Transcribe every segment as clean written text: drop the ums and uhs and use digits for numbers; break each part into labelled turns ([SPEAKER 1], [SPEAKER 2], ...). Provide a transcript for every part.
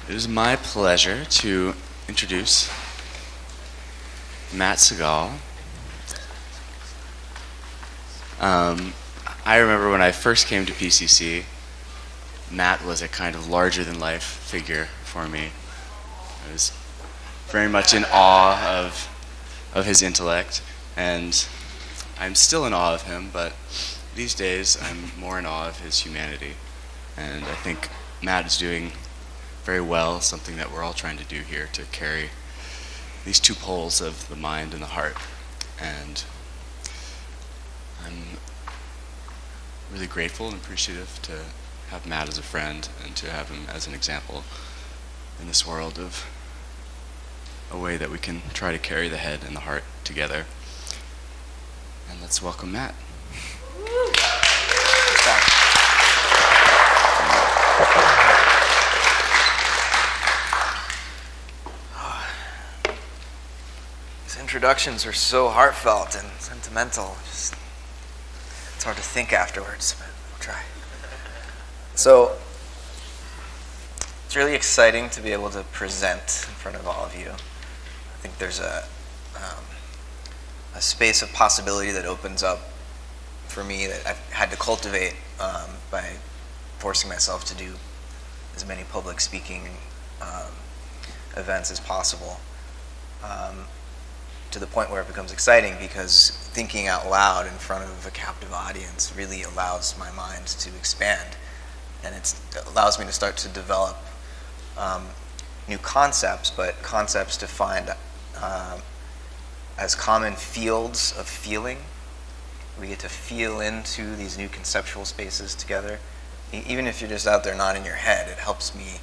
[SPEAKER 1] It is my pleasure to introduce Matt Segall. I remember when I first came to PCC, Matt was a kind of larger-than-life figure for me. I was very much in awe of his intellect, and I'm still in awe of him, but these days I'm more in awe of his humanity. And I think Matt is doing very well, something that we're all trying to do here, to carry these two poles of the mind and the heart. And I'm really grateful and appreciative to have Matt as a friend and to have him as an example in this world of a way that we can try to carry the head and the heart together. And let's welcome Matt.
[SPEAKER 2] These introductions are so heartfelt and sentimental. It's hard to think afterwards, but I'll try. So, it's really exciting to be able to present in front of all of you. I think there's a space of possibility that opens up for me that I've had to cultivate by forcing myself to do as many public speaking events as possible, to the point where it becomes exciting because thinking out loud in front of a captive audience really allows my mind to expand, and it allows me to start to develop new concepts, but concepts defined as common fields of feeling. We get to feel into these new conceptual spaces together. Even if you're just out there nodding your head, it helps me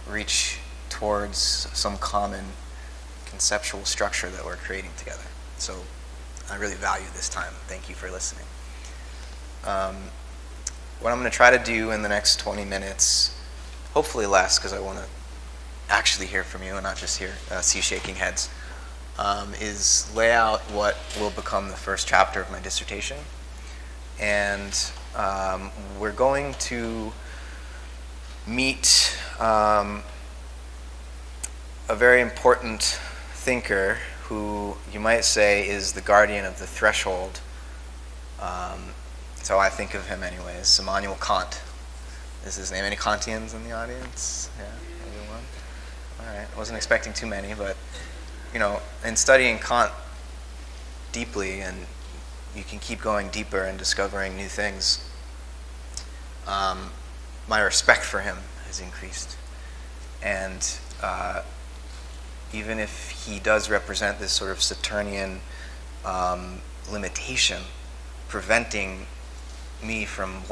[SPEAKER 2] reach towards some common conceptual structure that we're creating together. So I really value this time. Thank you for listening. What I'm going to try to do in the next 20 minutes, hopefully less because I want to actually hear from you and not just see shaking heads, is lay out what will become the first chapter of my dissertation. And we're going to meet a very important thinker who you might say is the guardian of the threshold. That's how I think of him anyways, Immanuel Kant. Is his name? Any Kantians in the audience? Yeah, everyone? All right, I wasn't expecting too many, but in studying Kant deeply, and you can keep going deeper and discovering new things, my respect for him has increased. And even if he does represent this sort of Saturnian limitation, preventing me from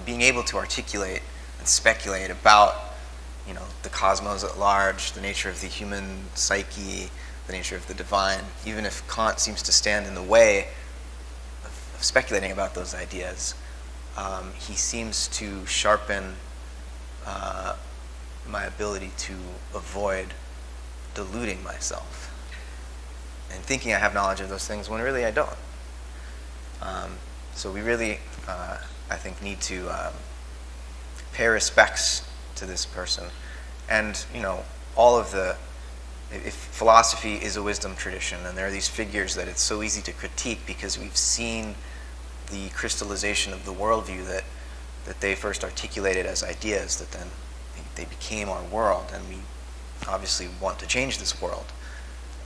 [SPEAKER 2] being able to articulate and speculate about the cosmos at large, the nature of the human psyche, the nature of the divine, even if Kant seems to stand in the way of speculating about those ideas, he seems to sharpen my ability to avoid deluding myself and thinking I have knowledge of those things when really I don't. So we really, I think, need to pay respects to this person. And if philosophy is a wisdom tradition, and there are these figures that it's so easy to critique because we've seen the crystallization of the worldview that they first articulated as ideas, that then they became our world, and we obviously want to change this world.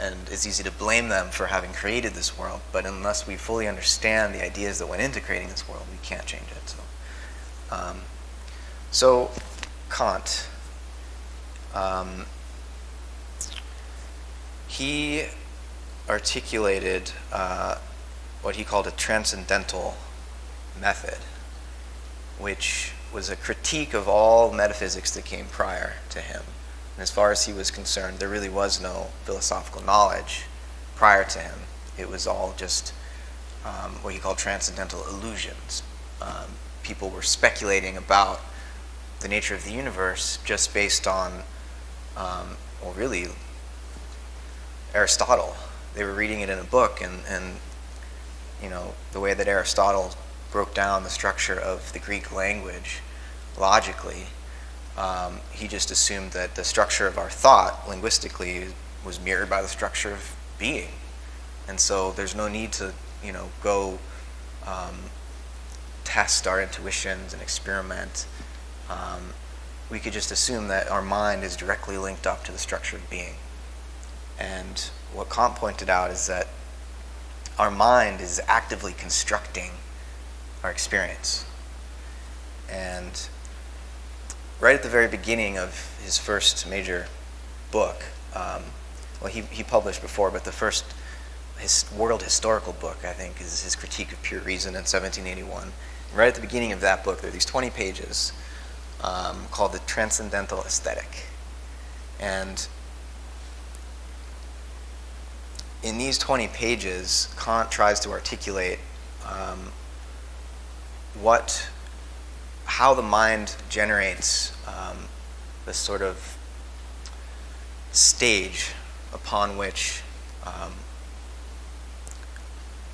[SPEAKER 2] And it's easy to blame them for having created this world, but unless we fully understand the ideas that went into creating this world, we can't change it. So Kant, he articulated what he called a transcendental method, which was a critique of all metaphysics that came prior to him. And as far as he was concerned, there really was no philosophical knowledge prior to him. It was all just what he called transcendental illusions. People were speculating about the nature of the universe just based on, really, Aristotle. They were reading it in a book, and the way that Aristotle broke down the structure of the Greek language logically, he just assumed that the structure of our thought linguistically was mirrored by the structure of being. And so there's no need to, go test our intuitions and experiment. We could just assume that our mind is directly linked up to the structure of being. And what Kant pointed out is that our mind is actively constructing our experience. And right at the very beginning of his first major book, he published before, but the first world historical book, I think, is his Critique of Pure Reason in 1781. Right at the beginning of that book, there are these 20 pages called the Transcendental Aesthetic. And in these 20 pages, Kant tries to articulate how the mind generates this sort of stage upon which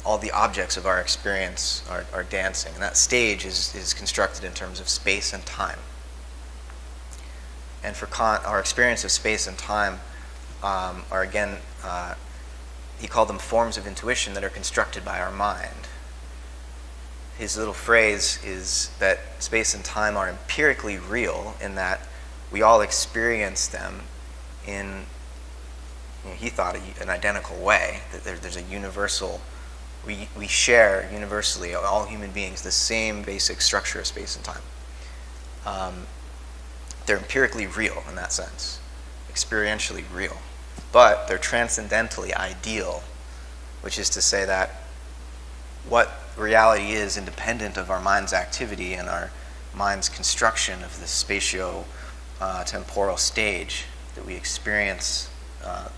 [SPEAKER 2] all the objects of our experience are dancing. And that stage is constructed in terms of space and time. And for Kant, our experience of space and time are, again, he called them forms of intuition that are constructed by our mind. His little phrase is that space and time are empirically real in that we all experience them in, he thought, an identical way, that there's a universal, we share universally, all human beings, the same basic structure of space and time. They're empirically real in that sense, experientially real. But they're transcendentally ideal, which is to say that what reality is independent of our mind's activity and our mind's construction of the spatio-temporal stage that we experience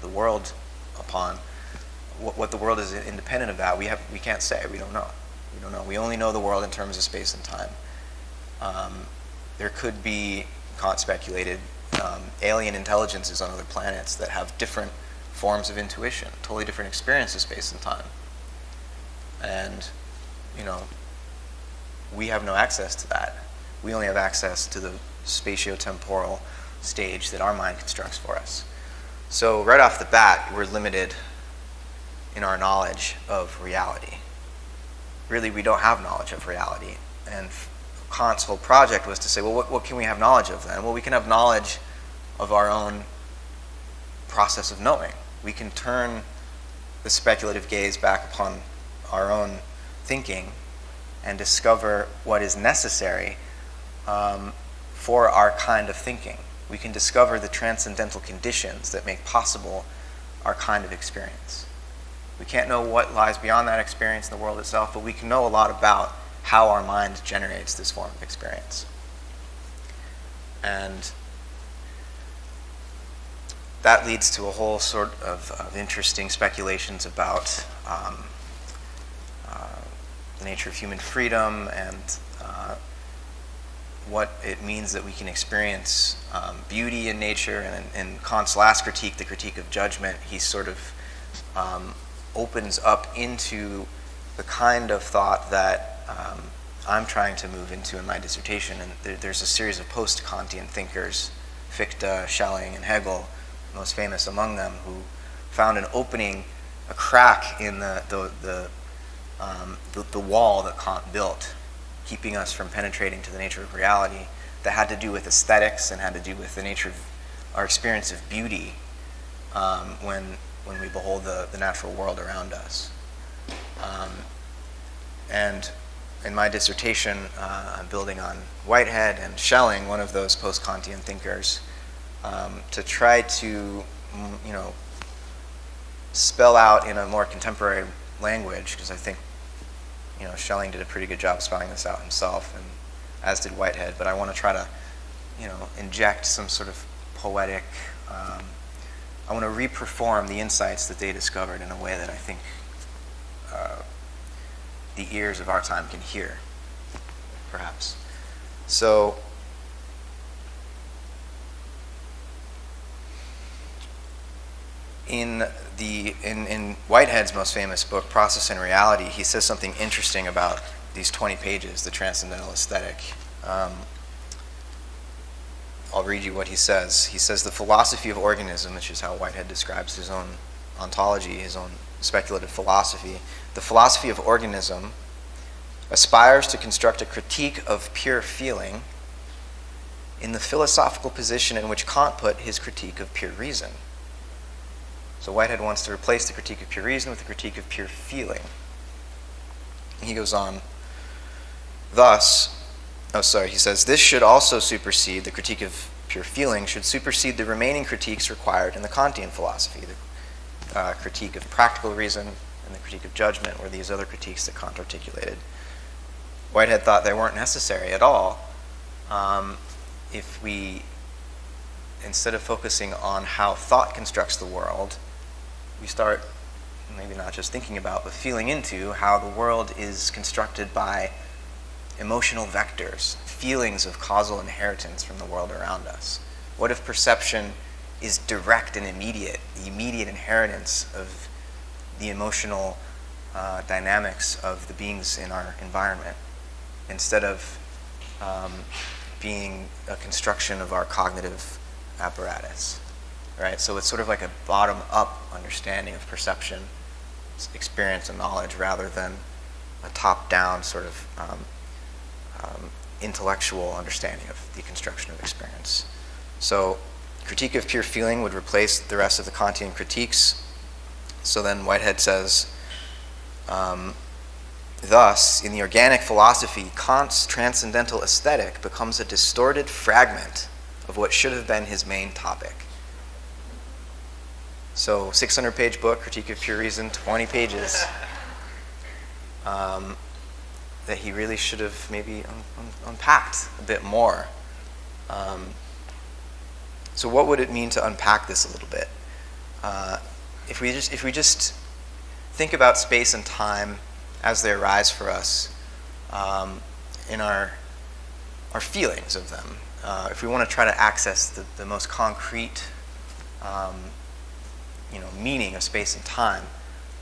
[SPEAKER 2] the world upon. What the world is independent of that, we can't say. We don't know. We only know the world in terms of space and time. There could be, Kant speculated, alien intelligences on other planets that have different forms of intuition, totally different experiences of space and time. And, we have no access to that. We only have access to the spatio-temporal stage that our mind constructs for us. So right off the bat, we're limited in our knowledge of reality. Really, we don't have knowledge of reality. And Kant's whole project was to say, well, what can we have knowledge of then? Well, we can have knowledge of our own process of knowing. We can turn the speculative gaze back upon our own thinking and discover what is necessary for our kind of thinking. We can discover the transcendental conditions that make possible our kind of experience. We can't know what lies beyond that experience in the world itself, but we can know a lot about how our mind generates this form of experience. And that leads to a whole sort of interesting speculations about the nature of human freedom and what it means that we can experience beauty in nature. And in Kant's last critique, the Critique of Judgment, he sort of opens up into the kind of thought that I'm trying to move into in my dissertation. And there's a series of post-Kantian thinkers, Fichte, Schelling, and Hegel, most famous among them, who found an opening, a crack in the wall that Kant built, keeping us from penetrating to the nature of reality, that had to do with aesthetics and had to do with the nature of our experience of beauty when we behold the natural world around us. And in my dissertation, I'm building on Whitehead and Schelling, one of those post-Kantian thinkers, to try to, spell out in a more contemporary language, because I think, Schelling did a pretty good job spelling this out himself, and as did Whitehead. But I want to try to, inject some sort of poetic. I want to reperform the insights that they discovered in a way that I think the ears of our time can hear, perhaps. So, in Whitehead's most famous book, Process and Reality, he says something interesting about these 20 pages, the Transcendental Aesthetic. I'll read you what he says. He says, the philosophy of organism, which is how Whitehead describes his own ontology, his own speculative philosophy, the philosophy of organism aspires to construct a critique of pure feeling in the philosophical position in which Kant put his critique of pure reason. So Whitehead wants to replace the critique of pure reason with the critique of pure feeling. He goes on, he says, this should also supersede, the critique of pure feeling should supersede the remaining critiques required in the Kantian philosophy. The critique of practical reason and the critique of judgment were these other critiques that Kant articulated. Whitehead thought they weren't necessary at all if we, instead of focusing on how thought constructs the world, we start maybe not just thinking about, but feeling into how the world is constructed by emotional vectors, feelings of causal inheritance from the world around us. What if perception is direct and immediate, the immediate inheritance of the emotional dynamics of the beings in our environment, instead of being a construction of our cognitive apparatus, right? So it's sort of like a bottom-up understanding of perception, experience, and knowledge, rather than a top-down sort of intellectual understanding of the construction of experience. So critique of pure feeling would replace the rest of the Kantian critiques. So then Whitehead says, thus, in the organic philosophy, Kant's transcendental aesthetic becomes a distorted fragment of what should have been his main topic. So 600-page book, Critique of Pure Reason, 20 pages. That he really should have maybe unpacked a bit more. So what would it mean to unpack this a little bit? If we just think about space and time as they arise for us, in our feelings of them, if we want to try to access the most concrete meaning of space and time,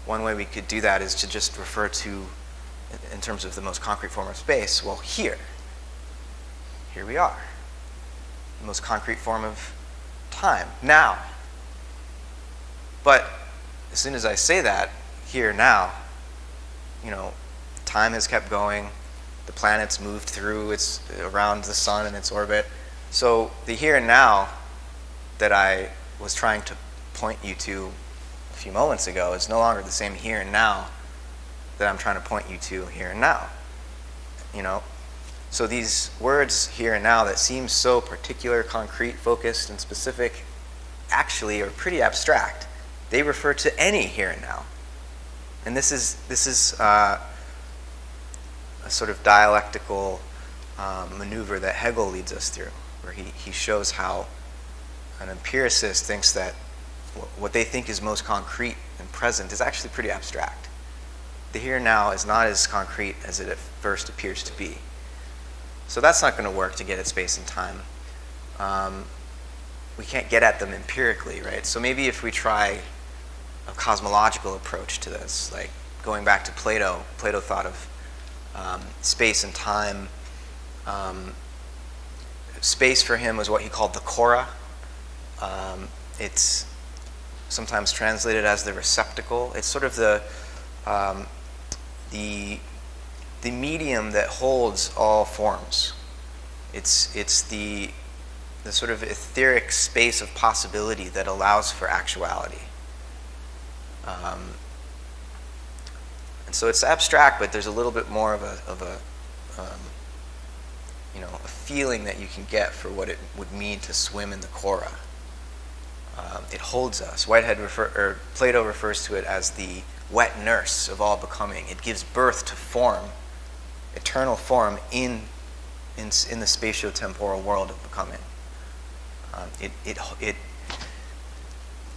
[SPEAKER 2] one way we could do that is to just refer to, in terms of the most concrete form of space, well, here we are. The most concrete form of time, now. But as soon as I say that, here, now, time has kept going, the planets moved through around the sun in its orbit. So the here and now that I was trying to point you to a few moments ago is no longer the same here and now that I'm trying to point you to here and now. So these words here and now that seem so particular, concrete, focused, and specific actually are pretty abstract. They refer to any here and now. And this is a sort of dialectical maneuver that Hegel leads us through, where he shows how an empiricist thinks that what they think is most concrete and present is actually pretty abstract. The here and now is not as concrete as it at first appears to be. So that's not going to work to get at space and time. We can't get at them empirically, right? So maybe if we try a cosmological approach to this, like going back to Plato thought of space and time. Space for him was what he called the chora. It's sometimes translated as the receptacle. It's sort of the medium that holds all forms. It's the sort of etheric space of possibility that allows for actuality. And so it's abstract, but there's a little bit more of a feeling that you can get for what it would mean to swim in the chora. It holds us. Plato refers to it as the wet nurse of all becoming. It gives birth to form, eternal form in the spatio-temporal world of becoming.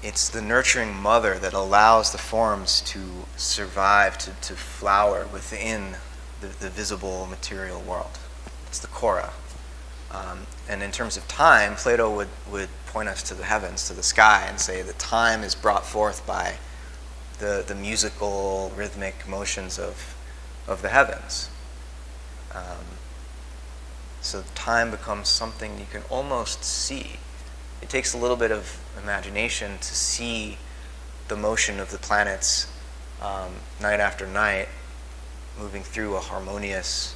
[SPEAKER 2] It's the nurturing mother that allows the forms to survive, to flower within the visible material world. It's the chora. And in terms of time, Plato would point us to the heavens, to the sky, and say that time is brought forth by the musical, rhythmic motions of the heavens. So time becomes something you can almost see. It takes a little bit of imagination to see the motion of the planets night after night, moving through a harmonious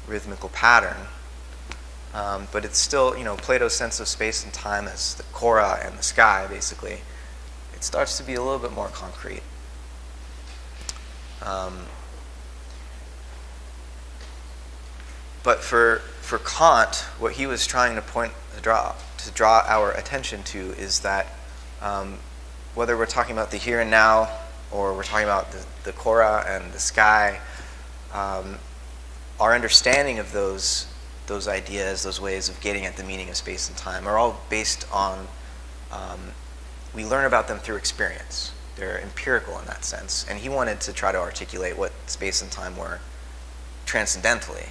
[SPEAKER 2] rhythmical pattern. But it's still, Plato's sense of space and time as the chora and the sky, basically. It starts to be a little bit more concrete. But for Kant, what he was trying to draw our attention to is that whether we're talking about the here and now, or we're talking about the chora and the sky, our understanding of those ideas, those ways of getting at the meaning of space and time, are all based on, we learn about them through experience. They're empirical in that sense. And he wanted to try to articulate what space and time were transcendentally.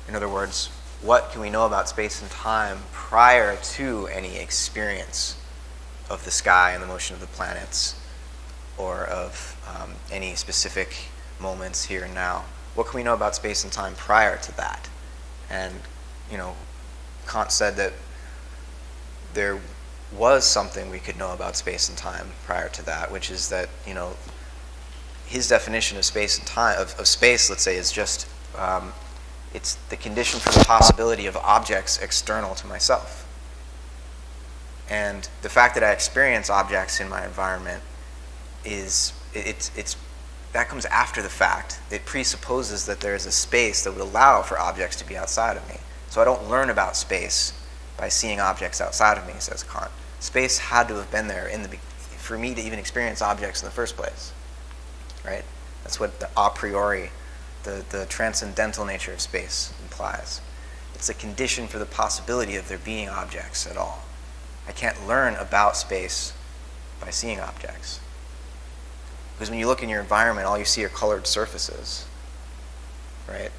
[SPEAKER 2] In other words, what can we know about space and time prior to any experience of the sky and the motion of the planets, or of any specific moments here and now? What can we know about space and time prior to that? And, Kant said that there was something we could know about space and time prior to that, which is that, his definition of space and time, of space, let's say, is just, it's the condition for the possibility of objects external to myself. And the fact that I experience objects in my environment that comes after the fact. It presupposes that there is a space that would allow for objects to be outside of me. So I don't learn about space by seeing objects outside of me, says Kant. Space had to have been there for me to even experience objects in the first place, right? That's what the a priori, the transcendental nature of space implies. It's a condition for the possibility of there being objects at all. I can't learn about space by seeing objects. Because when you look in your environment, all you see are colored surfaces, right?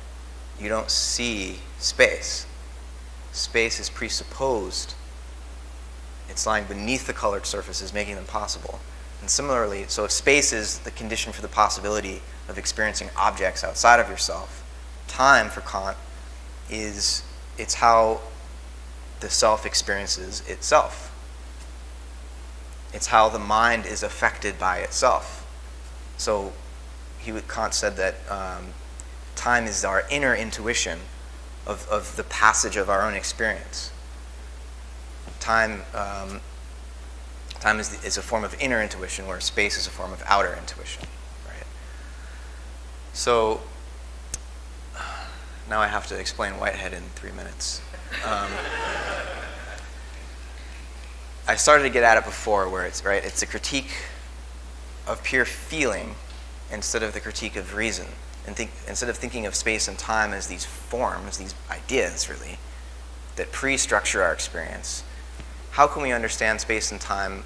[SPEAKER 2] You don't see space. Space is presupposed. It's lying beneath the colored surfaces, making them possible. And similarly, so if space is the condition for the possibility of experiencing objects outside of yourself, time for Kant it's how the self experiences itself. It's how the mind is affected by itself. So Kant said that time is our inner intuition of the passage of our own experience. Time is a form of inner intuition, where space is a form of outer intuition. Right? So now I have to explain Whitehead in 3 minutes. I started to get at it before, where it's a critique of pure feeling instead of the critique of reason. And instead of thinking of space and time as these forms, these ideas really, that pre-structure our experience, how can we understand space and time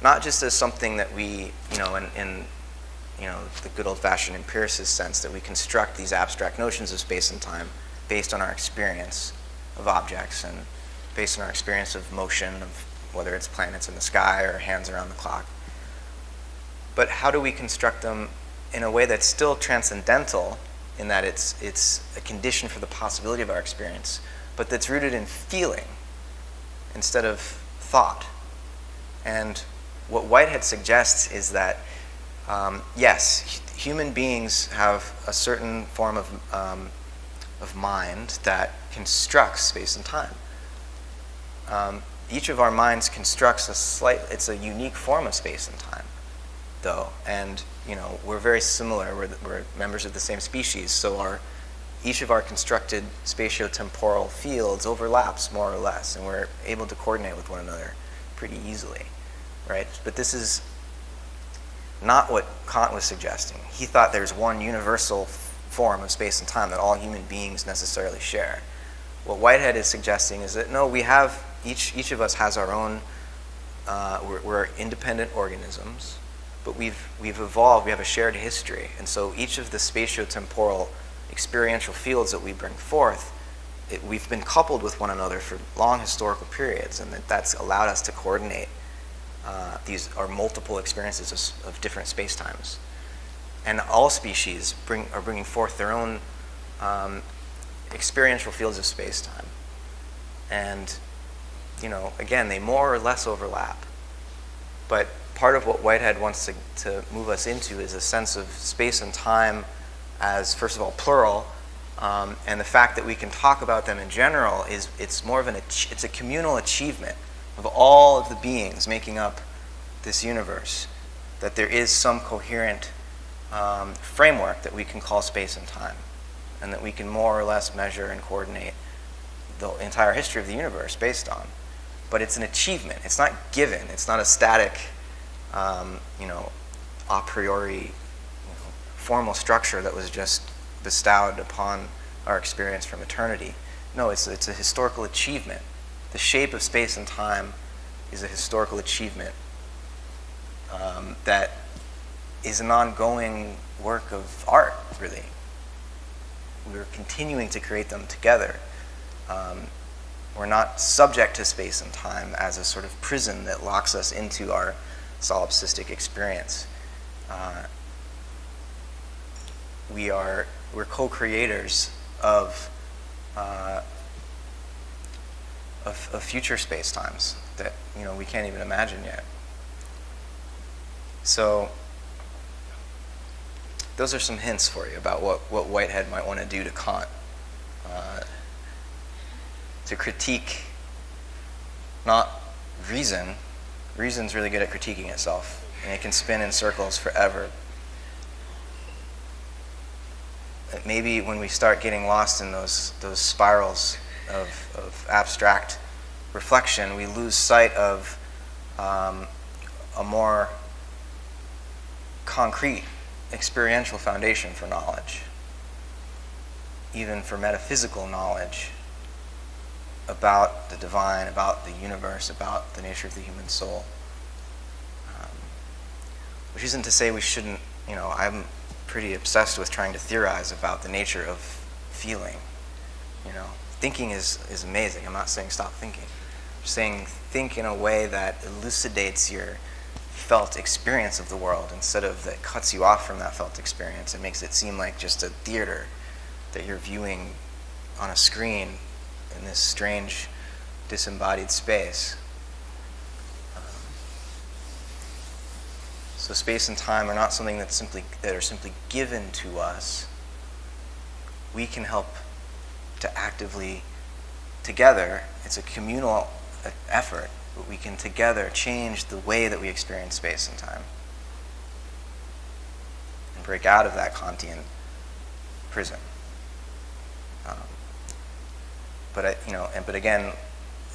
[SPEAKER 2] not just as something that we, in the good old-fashioned empiricist sense, that we construct these abstract notions of space and time based on our experience of objects and based on our experience of motion, of whether it's planets in the sky or hands around the clock. But how do we construct them in a way that's still transcendental, in that it's a condition for the possibility of our experience, but that's rooted in feeling instead of thought? And what Whitehead suggests is that, yes, human beings have a certain form of mind that constructs space and time. Each of our minds constructs it's a unique form of space and time, though. And, we're very similar. We're members of the same species, so each of our constructed spatio-temporal fields overlaps more or less, and we're able to coordinate with one another pretty easily, right? But this is not what Kant was suggesting. He thought there's one universal form of space and time that all human beings necessarily share. What Whitehead is suggesting is that no, we have each of us has our own. We're independent organisms, but we've evolved. We have a shared history, and so each of the spatio-temporal experiential fields that we bring forth, we've been coupled with one another for long historical periods, and that's allowed us to coordinate these are multiple experiences of different spacetimes. And all species are bringing forth their own experiential fields of space-time. And, again, they more or less overlap. But part of what Whitehead wants to move us into is a sense of space and time as, first of all, plural, and the fact that we can talk about them in general it's more of it's a communal achievement of all of the beings making up this universe, that there is some coherent framework that we can call space and time, and that we can more or less measure and coordinate the entire history of the universe based on. But it's an achievement. It's not given. It's not a static, a priori, formal structure that was just bestowed upon our experience from eternity. No, it's a historical achievement. The shape of space and time is a historical achievement that is an ongoing work of art, really. We're continuing to create them together. We're not subject to space and time as a sort of prison that locks us into our solipsistic experience. We're co-creators of future space-times that we can't even imagine yet. So those are some hints for you about what Whitehead might want to do to Kant. To critique not reason. Reason's really good at critiquing itself, and it can spin in circles forever. Maybe when we start getting lost in those spirals of abstract reflection, we lose sight of a more concrete experiential foundation for knowledge, even for metaphysical knowledge about the divine, about the universe, about the nature of the human soul. Which isn't to say we shouldn't, I'm pretty obsessed with trying to theorize about the nature of feeling. Thinking is amazing. I'm not saying stop thinking. I'm saying think in a way that elucidates your felt experience of the world instead of that cuts you off from that felt experience and makes it seem like just a theater that you're viewing on a screen in this strange, disembodied space. So space and time are not something that are simply given to us. We can help to actively, together, it's a communal effort, but we can together change the way that we experience space and time and break out of that Kantian prison. But again,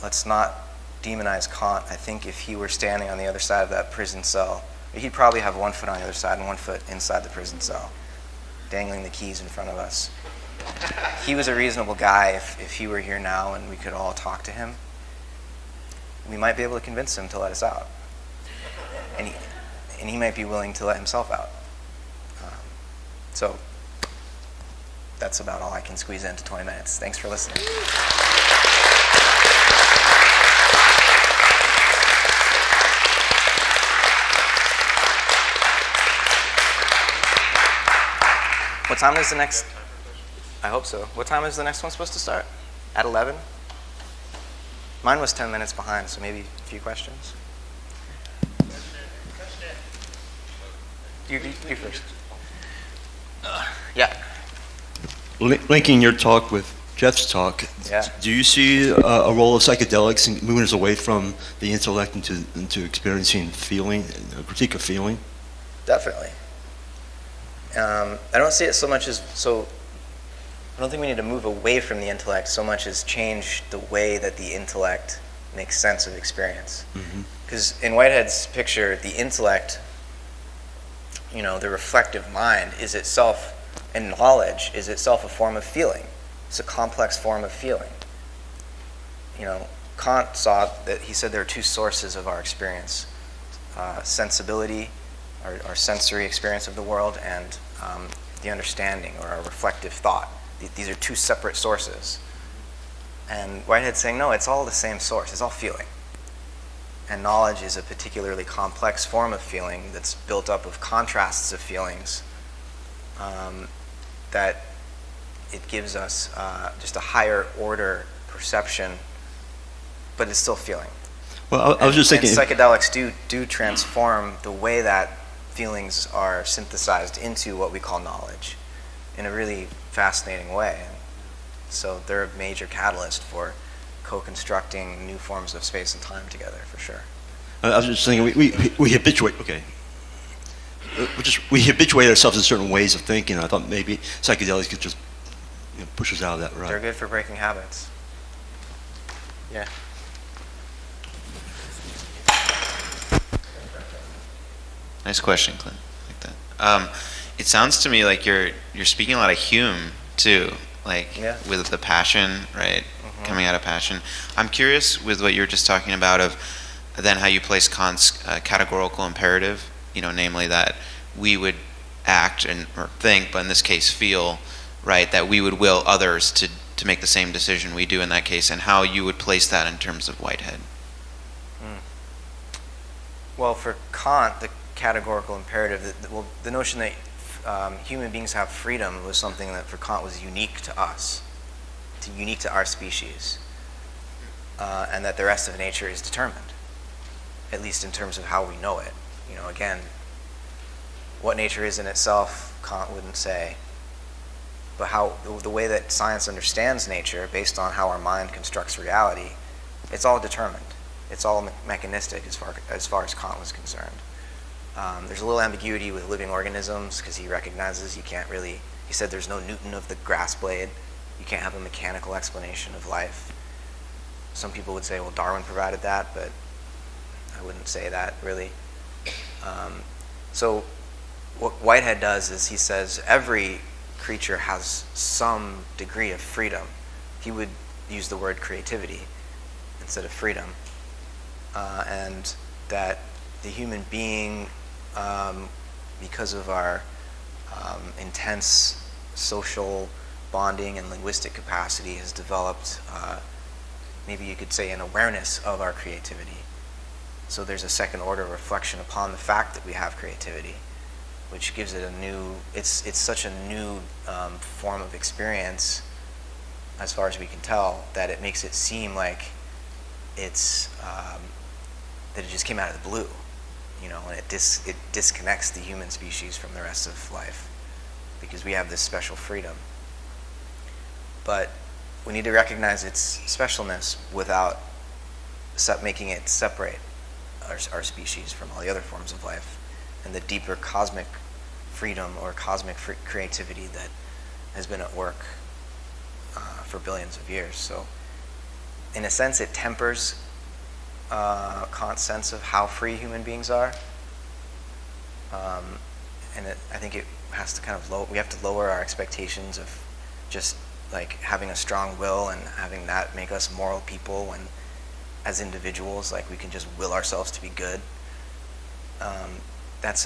[SPEAKER 2] let's not demonize Kant. I think if he were standing on the other side of that prison cell, he'd probably have one foot on the other side and one foot inside the prison cell, dangling the keys in front of us. He was a reasonable guy. If he were here now and we could all talk to him, we might be able to convince him to let us out. And he might be willing to let himself out. So that's about all I can squeeze into 20 minutes. Thanks for listening. What time is the next? I hope so. What time is the next one supposed to start? At 11? Mine was 10 minutes behind, so maybe a few questions. You first. Yeah.
[SPEAKER 3] Linking your talk with Jeff's talk,
[SPEAKER 2] Yeah.
[SPEAKER 3] do you see a role of psychedelics in moving us away from the intellect into experiencing feeling, a critique of feeling?
[SPEAKER 2] Definitely. I don't see it so much as I don't think we need to move away from the intellect so much as change the way that the intellect makes sense of experience. Because in Whitehead's picture, the intellect, the reflective mind is itself, and knowledge is itself a form of feeling. It's a complex form of feeling. Kant saw that, he said there are two sources of our experience: sensibility, our sensory experience of the world, and the understanding or our reflective thought. These are two separate sources. And Whitehead's saying, no, it's all the same source. It's all feeling. And knowledge is a particularly complex form of feeling that's built up of contrasts of feelings that it gives us just a higher order perception, but it's still feeling.
[SPEAKER 3] Well, I was just thinking.
[SPEAKER 2] And psychedelics do transform the way that feelings are synthesized into what we call knowledge in a really fascinating way. So they're a major catalyst for co-constructing new forms of space and time together, for sure.
[SPEAKER 3] I was just thinking, we habituate. Okay. We habituate ourselves to certain ways of thinking. I thought maybe psychedelics could just push us out of that. Right.
[SPEAKER 2] They're good for breaking habits. Yeah.
[SPEAKER 4] Nice question, Clint. Like that. It sounds to me like you're speaking a lot of Hume too, like with the passion, right? Mm-hmm. Coming out of passion. I'm curious with what you were just talking about of then how you place Kant's categorical imperative. Namely that we would act or think, but in this case feel, right? That we would will others to make the same decision we do in that case, and how you would place that in terms of Whitehead.
[SPEAKER 2] Well, for Kant, the categorical imperative, the notion that human beings have freedom was something that for Kant was unique to us, unique to our species, and that the rest of nature is determined, at least in terms of how we know it. Again, what nature is in itself, Kant wouldn't say, but how the way that science understands nature, based on how our mind constructs reality, it's all determined. It's all mechanistic as far as Kant was concerned. There's a little ambiguity with living organisms because he recognizes you can't really. He said there's no Newton of the grass blade. You can't have a mechanical explanation of life. Some people would say, well, Darwin provided that, but I wouldn't say that really. So what Whitehead does is he says every creature has some degree of freedom. He would use the word creativity instead of freedom. And that the human being, because of our intense social bonding and linguistic capacity, has developed, maybe you could say, an awareness of our creativity. So there's a second order reflection upon the fact that we have creativity, which gives it a new, it's such a new form of experience, as far as we can tell, that it makes it seem like it's, that it just came out of the blue, and it disconnects the human species from the rest of life, because we have this special freedom. But we need to recognize its specialness without making it separate our species from all the other forms of life, and the deeper cosmic freedom or cosmic creativity that has been at work for billions of years. So in a sense, it tempers Kant's sense of how free human beings are, and I think it has to kind of we have to lower our expectations of just like having a strong will and having that make us moral people when as individuals, like we can just will ourselves to be good. It's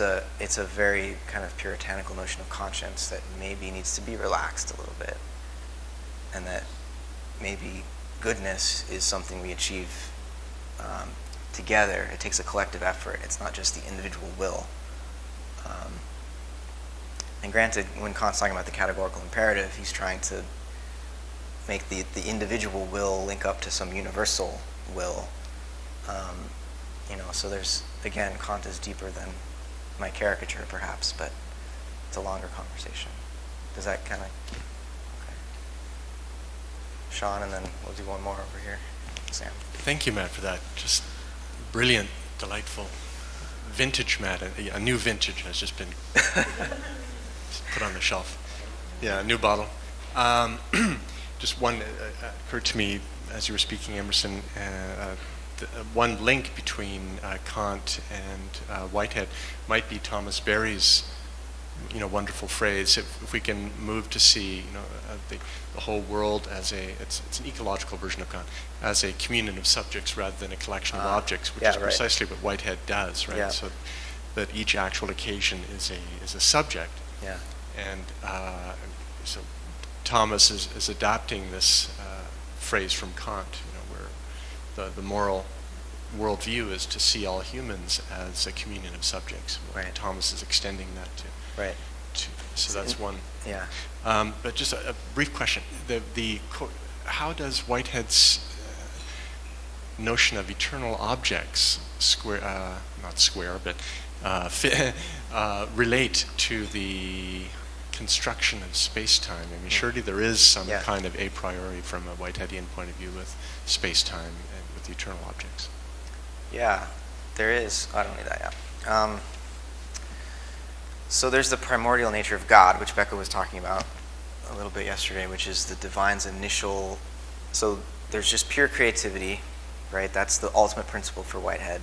[SPEAKER 2] a very kind of puritanical notion of conscience that maybe needs to be relaxed a little bit, and that maybe goodness is something we achieve together. It takes a collective effort. It's not just the individual will. And granted, when Kant's talking about the categorical imperative, he's trying to make the individual will link up to some universal will. So there's, again, Kant is deeper than my caricature, perhaps, but it's a longer conversation. Does that kind of... Okay. Sean, and then we'll do one more over here. Sam.
[SPEAKER 5] Thank you, Matt, for that. Just brilliant, delightful vintage, Matt. A new vintage has just been put on the shelf. Yeah, a new bottle. Just one occurred to me as you were speaking, Emerson. One link between Kant and Whitehead might be Thomas Berry's, wonderful phrase. If we can move to see, the whole world as it's an ecological version of Kant, as a communion of subjects rather than a collection of objects, which is precisely what Whitehead does, right? Yeah. So that each actual occasion is a subject.
[SPEAKER 2] Yeah.
[SPEAKER 5] And so Thomas is adapting this phrase from Kant, where the moral worldview is to see all humans as a communion of subjects.
[SPEAKER 2] Right.
[SPEAKER 5] Thomas is extending that
[SPEAKER 2] right.
[SPEAKER 5] So that's one.
[SPEAKER 2] Yeah.
[SPEAKER 5] But just a brief question. How does Whitehead's notion of eternal objects relate to the construction of space-time? I mean, surely there is some kind of a priori from a Whiteheadian point of view with space-time and with eternal objects.
[SPEAKER 2] Yeah, there is. I don't need that, yeah. So there's the primordial nature of God, which Becca was talking about a little bit yesterday, which is the divine's initial. So there's just pure creativity, right? That's the ultimate principle for Whitehead.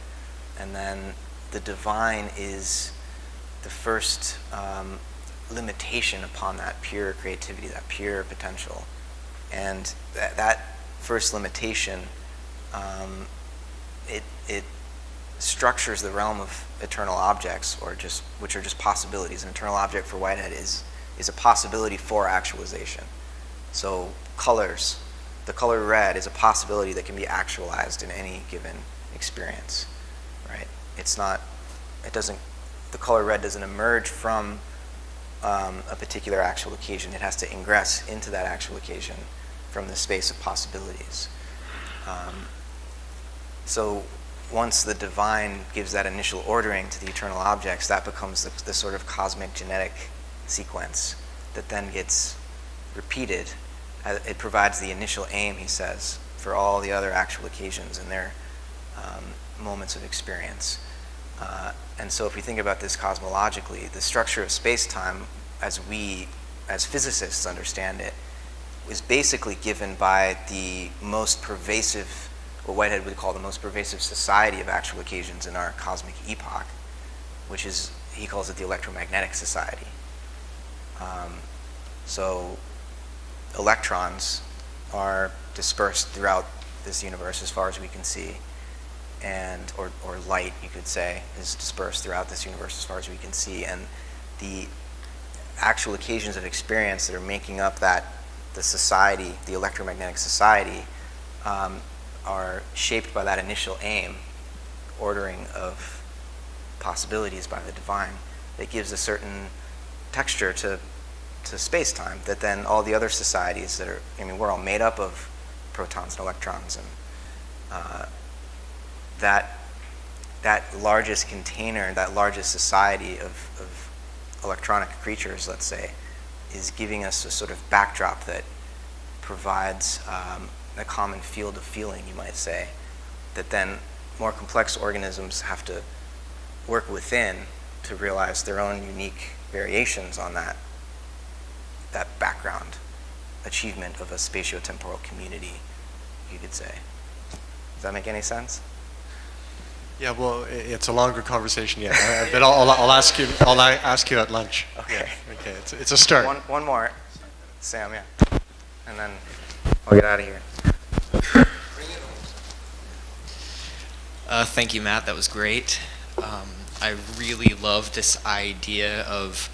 [SPEAKER 2] And then the divine is the first limitation upon that pure creativity, that pure potential. And that first limitation, it structures the realm of eternal objects, which are just possibilities. An eternal object for Whitehead is a possibility for actualization. So colors, the color red is a possibility that can be actualized in any given experience, right? The color red doesn't emerge from a particular actual occasion. It has to ingress into that actual occasion from the space of possibilities. So once the divine gives that initial ordering to the eternal objects, that becomes the sort of cosmic genetic sequence that then gets repeated. It provides the initial aim, he says, for all the other actual occasions and their moments of experience. And so if we think about this cosmologically, the structure of space-time, as we, as physicists, understand it, is basically given by the most pervasive, what Whitehead would call the most pervasive society of actual occasions in our cosmic epoch, which is, he calls it the electromagnetic society. So electrons are dispersed throughout this universe as far as we can see, and or light, you could say, is dispersed throughout this universe as far as we can see, and the actual occasions of experience that are making up the society, the electromagnetic society, are shaped by that initial aim, ordering of possibilities by the divine, that gives a certain texture to space-time that then all the other societies that are, I mean, we're all made up of protons and electrons, and that largest container, that largest society of electronic creatures, let's say, is giving us a sort of backdrop that provides a common field of feeling, you might say, that then more complex organisms have to work within to realize their own unique variations on that background achievement of a spatiotemporal community, you could say. Does that make any sense?
[SPEAKER 5] Yeah, well, it's a longer conversation yet, but I'll ask you. I'll ask you at lunch.
[SPEAKER 2] Okay.
[SPEAKER 5] Yeah, okay, it's a start.
[SPEAKER 2] One more, Sam. Yeah, and then I'll get out of here.
[SPEAKER 6] Thank you, Matt. That was great. I really love this idea of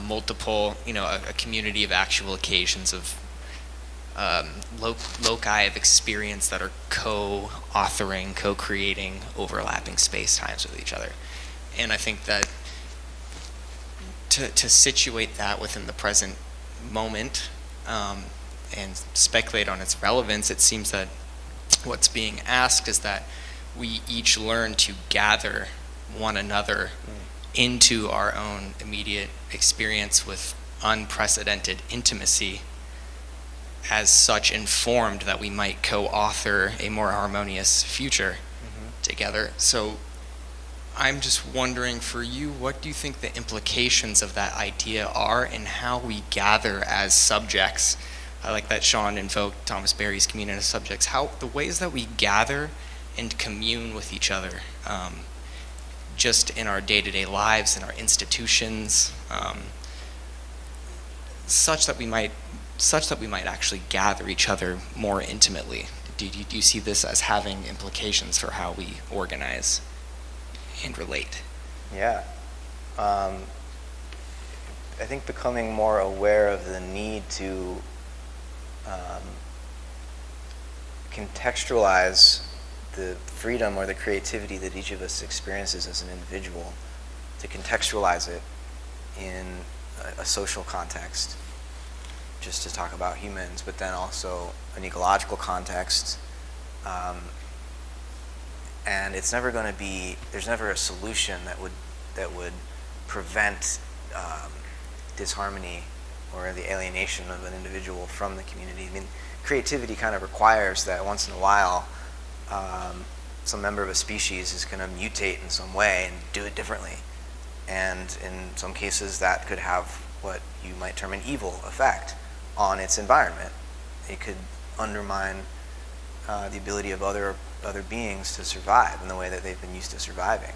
[SPEAKER 6] multiple, a community of actual occasions of loci of experience that are co-authoring, co-creating, overlapping space-times with each other. And I think that to situate that within the present moment and speculate on its relevance, it seems that what's being asked is that we each learn to gather one another into our own immediate experience with unprecedented intimacy, as such informed that we might co-author a more harmonious future together. So I'm just wondering, for you, what do you think the implications of that idea are in how we gather as subjects? I like that Sean invoked Thomas Berry's communion as subjects. How the ways that we gather and commune with each other, just in our day-to-day lives, in our institutions, such that we might actually gather each other more intimately. Do you see this as having implications for how we organize and relate?
[SPEAKER 2] Yeah. I think becoming more aware of the need to contextualize the freedom or the creativity that each of us experiences as an individual, to contextualize it in a social context, just to talk about humans, but then also an ecological context. And it's never going to be, there's never a solution that would prevent disharmony or the alienation of an individual from the community. I mean, creativity kind of requires that once in a while, some member of a species is going to mutate in some way and do it differently. And in some cases, that could have what you might term an evil effect on its environment. It could undermine the ability of other beings to survive in the way that they've been used to surviving.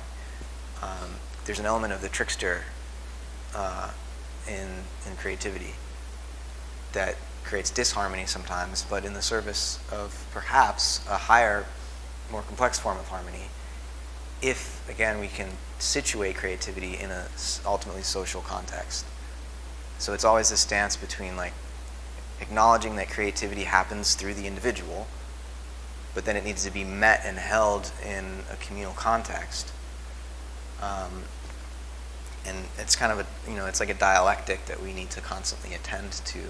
[SPEAKER 2] There's an element of the trickster in creativity that creates disharmony sometimes, but in the service of perhaps a higher, more complex form of harmony, if, again, we can situate creativity in a ultimately social context. So it's always this dance between like acknowledging that creativity happens through the individual, but then it needs to be met and held in a communal context. And it's kind of a, it's like a dialectic that we need to constantly attend to,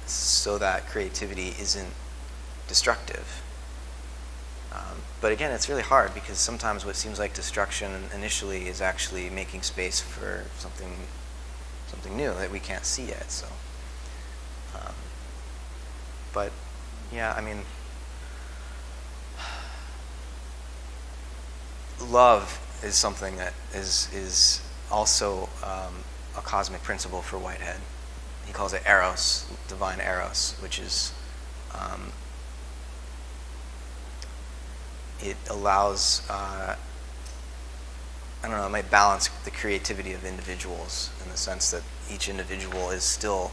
[SPEAKER 2] so that creativity isn't destructive. But again, it's really hard because sometimes what seems like destruction initially is actually making space for something new that we can't see yet. So, but yeah, I mean, love is something that is also a cosmic principle for Whitehead. He calls it eros, divine eros, which is it allows it might balance the creativity of individuals in the sense that each individual is still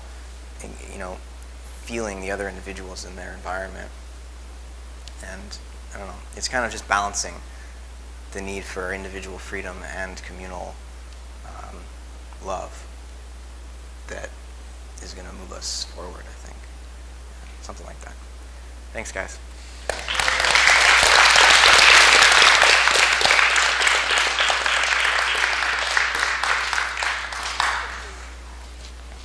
[SPEAKER 2] feeling the other individuals in their environment, and it's kind of just balancing the need for individual freedom and communal love that is going to move us forward, I think. Something like that. Thanks, guys.